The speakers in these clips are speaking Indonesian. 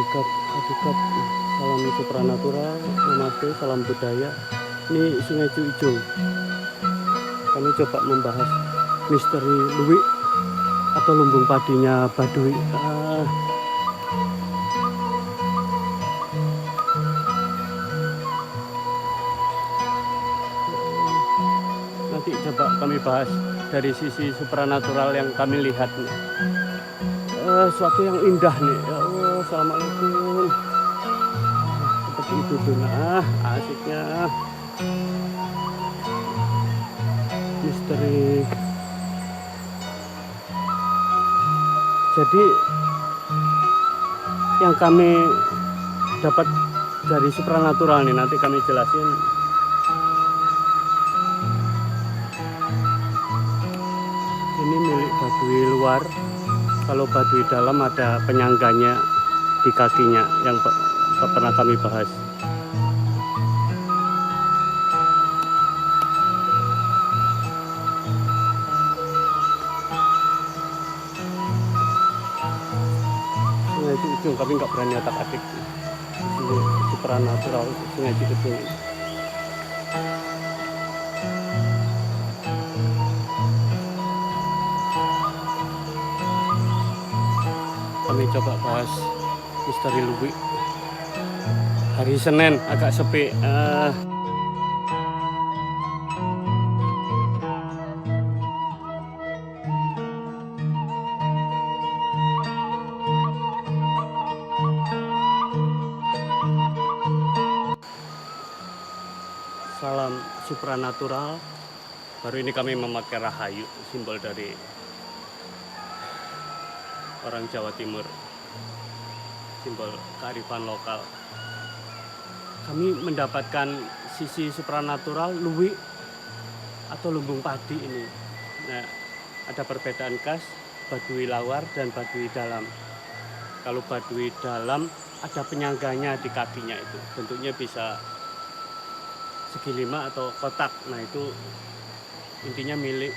Adikap, adikap, salam supranatural, namaste, salam budaya. Ini Sungai Ciujung. Kami coba membahas misteri luwik atau lumbung padinya Baduy. Nanti coba kami bahas dari sisi supranatural yang kami lihat nih. Suatu yang indah nih. Ya Allah, assalamualaikum. Seperti itu tuh, nah asiknya. Misteri. Jadi yang kami dapat dari supranatural nih, nanti kami jelasin. Ini milik Baduy luar. Kalau Baduy dalam ada penyangganya di kakinya yang pernah kami bahas. Sungai Ciujung, kami nggak berani otak-atik. Ini supranatural Sungai Ciujung. Kami coba bahas misteri luwik. Hari Senin agak sepi. Salam supranatural. Baru ini kami memakai rahayu, simbol dari orang Jawa Timur, simbol kearifan lokal. Kami mendapatkan sisi supranatural luwik atau lumbung padi ini. Nah, ada perbedaan khas Baduy luar dan Baduy dalam. Kalau Baduy dalam ada penyangganya di kakinya itu, bentuknya bisa segi lima atau kotak. Nah, itu intinya milik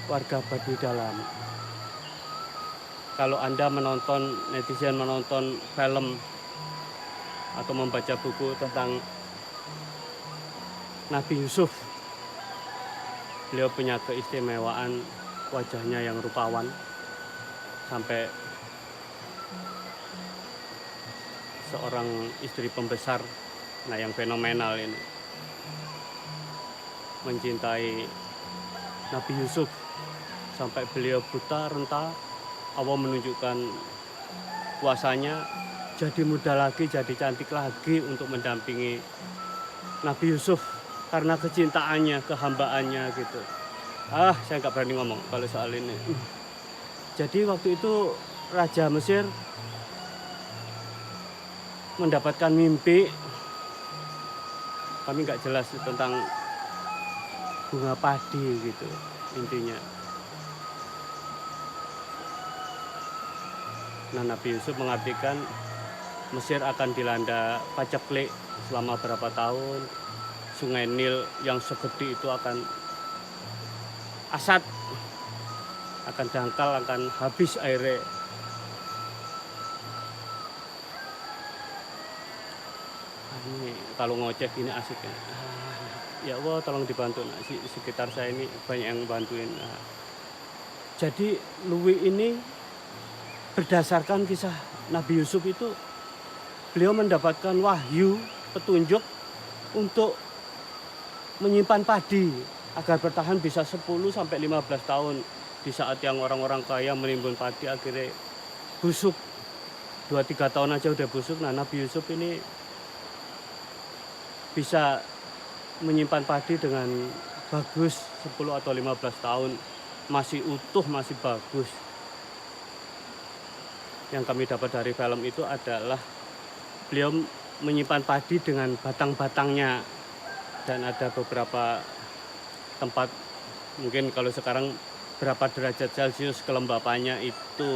warga Baduy dalam. Kalau Anda netizen menonton film atau membaca buku tentang Nabi Yusuf, beliau punya keistimewaan wajahnya yang rupawan sampai seorang istri pembesar, nah yang fenomenal ini, mencintai Nabi Yusuf sampai beliau buta renta. Allah menunjukkan kuasanya, jadi muda lagi, jadi cantik lagi untuk mendampingi Nabi Yusuf karena kecintaannya, kehambaannya gitu. Saya nggak berani ngomong kalau soal ini. Jadi waktu itu Raja Mesir mendapatkan mimpi, kami nggak jelas tentang bunga padi gitu intinya. Nah, Nabi Yusuf mengartikan Mesir akan dilanda paceklik selama berapa tahun. Sungai Nil yang segede itu akan asat, akan dangkal, akan habis airnya. Ini kalau ngoceh ini asiknya. Ya Allah, tolong dibantu. Nah, sekitar saya ini banyak yang bantuin. Jadi luwik ini berdasarkan kisah Nabi Yusuf itu, beliau mendapatkan wahyu, petunjuk untuk menyimpan padi agar bertahan bisa 10-15 tahun. Di saat yang orang-orang kaya menimbun padi akhirnya busuk, 2-3 tahun aja udah busuk. Nah, Nabi Yusuf ini bisa menyimpan padi dengan bagus 10 atau 15 tahun, masih utuh, masih bagus. Yang kami dapat dari film itu adalah beliau menyimpan padi dengan batang-batangnya, dan ada beberapa tempat, mungkin kalau sekarang berapa derajat Celcius kelembapannya itu,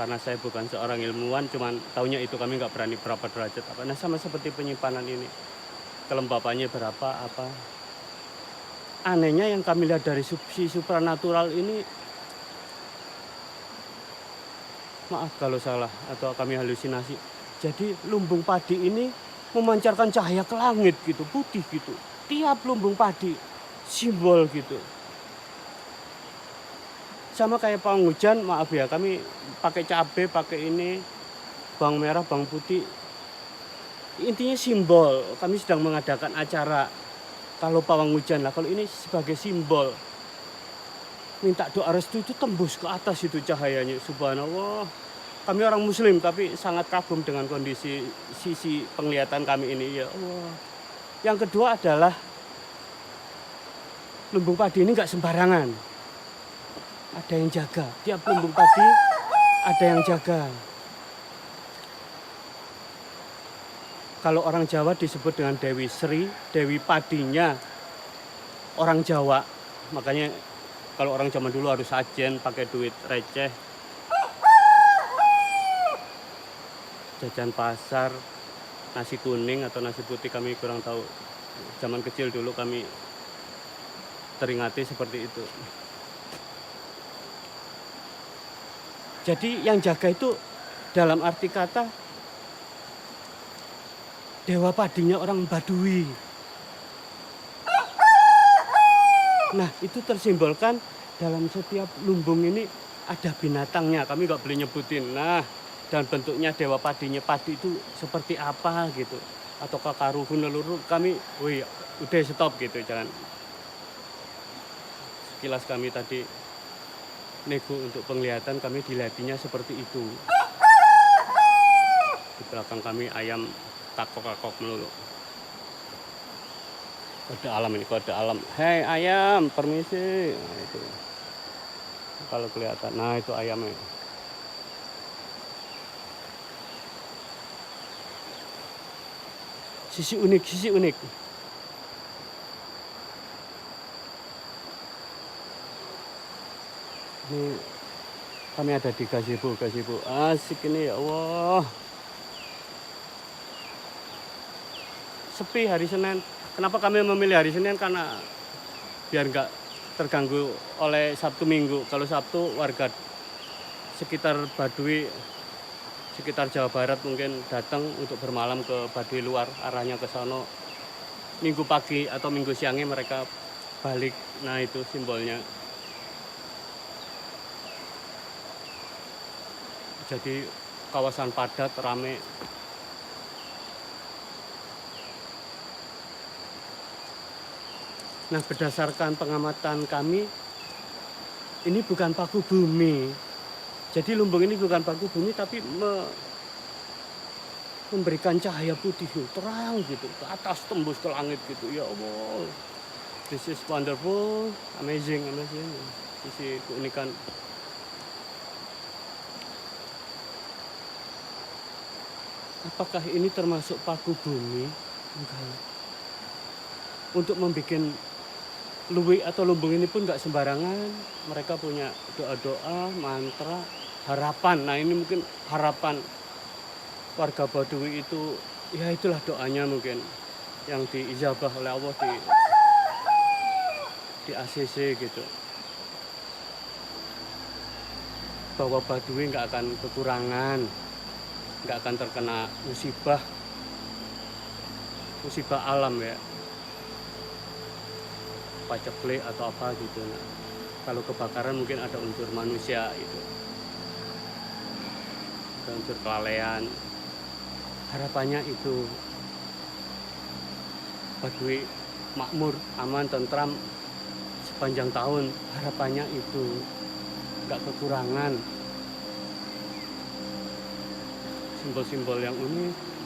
karena saya bukan seorang ilmuwan, cuman taunya itu, kami nggak berani berapa derajat apa. Nah, sama seperti penyimpanan ini, kelembapannya berapa apa. Anehnya yang kami lihat dari sisi supranatural ini, Maaf kalau salah atau kami halusinasi. Jadi lumbung padi ini memancarkan cahaya ke langit gitu, putih gitu. Tiap lumbung padi simbol gitu. Sama kayak pawang hujan, maaf ya, kami pakai cabai, pakai ini, bawang merah, bawang putih. Intinya simbol, kami sedang mengadakan acara. Kalau pawang hujan lah, kalau ini sebagai simbol. Minta doa restu itu tembus ke atas itu cahayanya, subhanallah. Kami orang muslim tapi sangat kagum dengan kondisi sisi penglihatan kami ini, ya Allah. Yang kedua adalah lumbung padi ini nggak sembarangan. Ada yang jaga, tiap lumbung padi ada yang jaga. Kalau orang Jawa disebut dengan Dewi Sri, Dewi Padinya orang Jawa. Makanya kalau orang zaman dulu harus sajen, pakai duit receh, jajan pasar, nasi kuning atau nasi putih kami kurang tahu. Zaman kecil dulu kami teringati seperti itu. Jadi yang jaga itu dalam arti kata dewa padinya orang Baduy. Nah itu tersimbolkan dalam setiap lumbung ini ada binatangnya, kami nggak boleh nyebutin. Nah dan bentuknya dewa padinya, padi itu seperti apa gitu. Atau karuhun leluhur kami, wih udah stop gitu, jangan. Sekilas kami tadi nego untuk penglihatan, kami dilihatinya seperti itu. Di belakang kami ayam kakok-kakok melulu. Kode alam ini, kode alam. Hei ayam, permisi. Nah, itu. Kalau kelihatan, nah itu ayamnya. Sisi unik, sisi unik. Ini kami ada di gazebo. Asik ini ya Allah. Sepi hari Senin. Kenapa kami memilih hari Senin? Karena biar nggak terganggu oleh Sabtu Minggu. Kalau Sabtu warga sekitar Baduy, sekitar Jawa Barat mungkin datang untuk bermalam ke Baduy luar, arahnya ke sono. Minggu pagi atau Minggu siangnya mereka balik. Nah itu simbolnya. Jadi kawasan padat, rame. Nah berdasarkan pengamatan kami, ini bukan paku bumi. Jadi lumbung ini bukan paku bumi tapi memberikan cahaya putih terang gitu ke atas, tembus ke langit gitu. Ya Allah, this is wonderful, amazing. Sisi keunikan. Apakah ini termasuk paku bumi? Enggak. Untuk membuat luwi atau lumbung ini pun nggak sembarangan. Mereka punya doa-doa, mantra, harapan. Nah ini mungkin harapan warga Baduy itu, ya itulah doanya mungkin yang diijabah oleh Allah di ACC gitu. Bahwa Baduy nggak akan kekurangan, nggak akan terkena musibah alam ya, paceklik atau apa gitu. Nah, kalau kebakaran mungkin ada unsur manusia itu, ada unsur kelalaian. Harapannya itu Baduy makmur, aman, tentram sepanjang tahun. Harapannya itu nggak kekurangan. Simbol-simbol yang unik.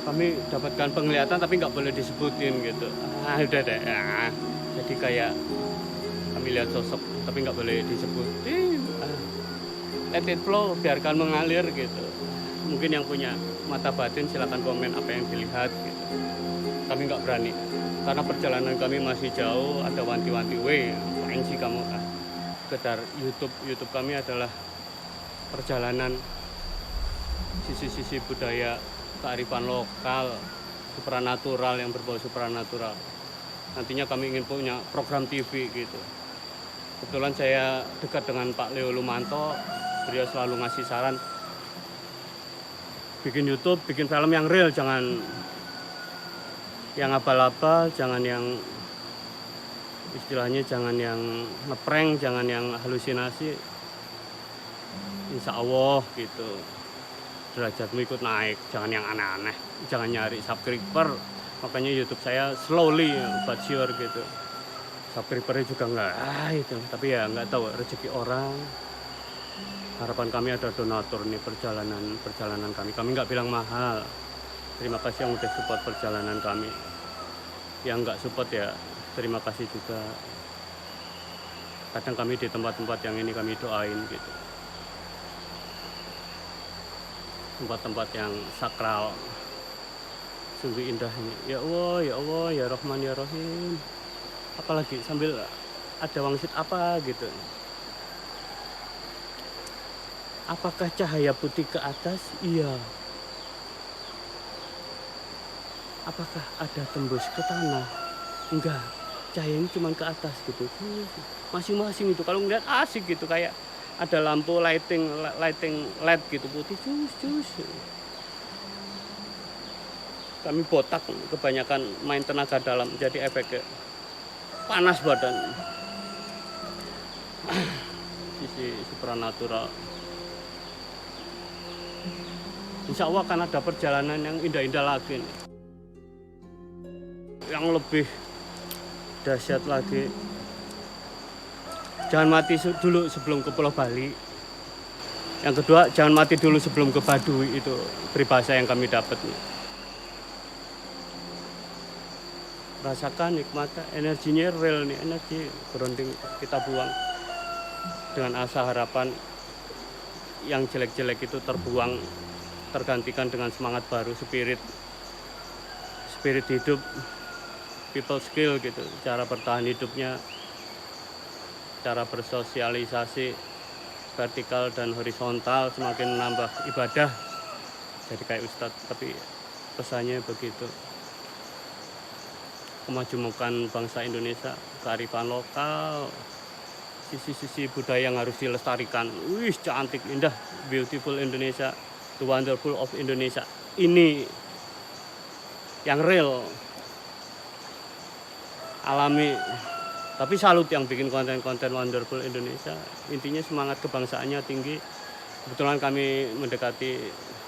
Kami dapatkan penglihatan tapi nggak boleh disebutin gitu. Udah deh. Jadi kayak kami lihat sosok tapi nggak boleh disebutin. Let it flow, biarkan mengalir gitu. Mungkin yang punya mata batin silakan komen apa yang dilihat gitu. Kami nggak berani karena perjalanan kami masih jauh. Ada wanti-wanti, ngapain sih kamu sekedar YouTube kami adalah perjalanan sisi-sisi budaya, kearifan lokal, supranatural yang berbau supranatural. Nantinya kami ingin punya program TV gitu. Kebetulan saya dekat dengan Pak Leo Lumanto, beliau selalu ngasih saran, bikin YouTube, bikin film yang real, jangan yang abal-abal, jangan yang istilahnya jangan yang ngeprank, jangan yang halusinasi. Insya Allah gitu derajatmu ikut naik, jangan yang aneh-aneh, jangan nyari subscriber. Makanya YouTube saya slowly but sure gitu, subscribernya juga enggak itu, tapi ya nggak tahu rezeki orang. Harapan kami ada donatur nih perjalanan kami nggak bilang mahal. Terima kasih yang udah support perjalanan kami, yang nggak support ya terima kasih juga. Kadang kami di tempat-tempat yang ini kami doain gitu, tempat-tempat yang sakral, sungguh indah ini. Ya Allah, ya Rahman ya Rahim. Apalagi sambil ada wangsit apa gitu. Apakah cahaya putih ke atas? Iya. Apakah ada tembus ke tanah? Enggak. Cahaya ini cuma ke atas gitu. Masing-masing itu kalau ngeliat asik gitu, kayak ada lampu lighting LED gitu putih cus. Kami botak kebanyakan main tenaga dalam, jadi efeknya panas badan. Sisi supranatural. Insya Allah akan ada perjalanan yang indah-indah lagi nih, yang lebih dahsyat lagi. Jangan mati dulu sebelum ke Pulau Bali. Yang kedua, jangan mati dulu sebelum ke Baduy. Itu peribahasa yang kami dapat nih. Rasakan, nikmati, energinya real nih, energi berunding kita buang dengan asa harapan yang jelek-jelek itu terbuang, tergantikan dengan semangat baru, spirit hidup, people skill gitu, cara bertahan hidupnya, cara bersosialisasi vertikal dan horizontal, semakin menambah ibadah jadi kayak ustadz. Tapi pesannya begitu, kemajemukan bangsa Indonesia, kearifan lokal, sisi-sisi budaya yang harus dilestarikan. Wih, cantik, indah, beautiful Indonesia, the wonderful of Indonesia. Ini yang real, alami. Tapi salut yang bikin konten-konten wonderful Indonesia. Intinya semangat kebangsaannya tinggi. Kebetulan kami mendekati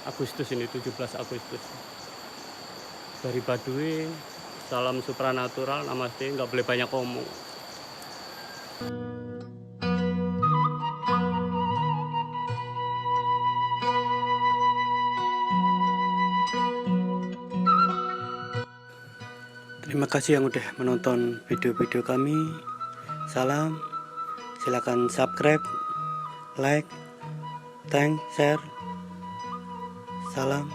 Agustus ini, 17 Agustus. Dari Baduy, salam supranatural, namaste, nggak boleh banyak ngomong. Terima kasih yang udah menonton video-video kami. Salam, silakan subscribe, like, thank, share. Salam.